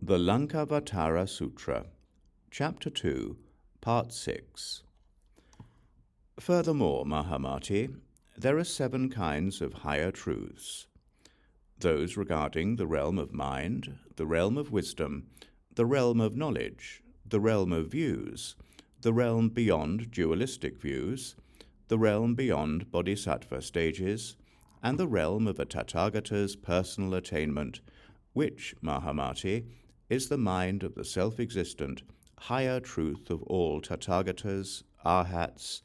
The Laṅkāvatāra Sūtra, Chapter 2, Part 6. Furthermore, Mahāmati, there are 7 kinds of higher truths. Those regarding the realm of mind, the realm of wisdom, the realm of knowledge, the realm of views, the realm beyond dualistic views, the realm beyond bodhisattva stages, and the realm of a Tathagata's personal attainment, which, Mahāmati, is the mind of the self-existent, higher truth of all Tathagatas, arhats,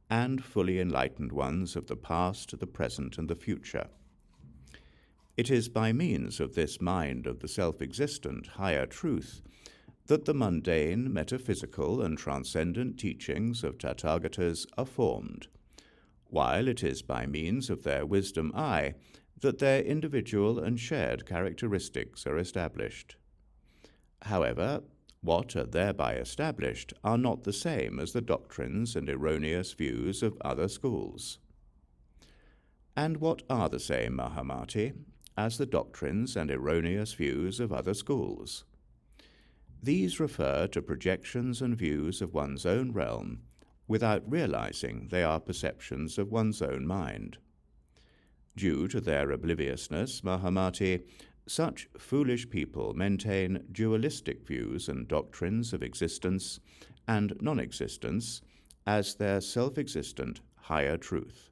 and fully enlightened ones of the past, the present, and the future. It is by means of this mind of the self-existent, higher truth that the mundane, metaphysical, and transcendent teachings of Tathagatas are formed, while it is by means of their wisdom eye that their individual and shared characteristics are established. However, what are thereby established are not the same as the doctrines and erroneous views of other schools. And what are the same, Mahāmati, as the doctrines and erroneous views of other schools? These refer to projections and views of one's own realm, without realizing they are perceptions of one's own mind. Due to their obliviousness, Mahāmati, such foolish people maintain dualistic views and doctrines of existence and non-existence as their self-existent higher truth.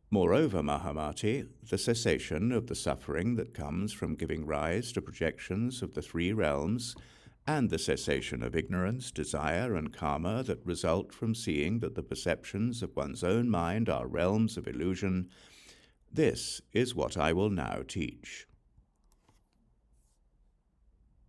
Moreover, Mahāmati, the cessation of the suffering that comes from giving rise to projections of the 3 realms, and the cessation of ignorance, desire, and karma that result from seeing that the perceptions of one's own mind are realms of illusion, this is what I will now teach.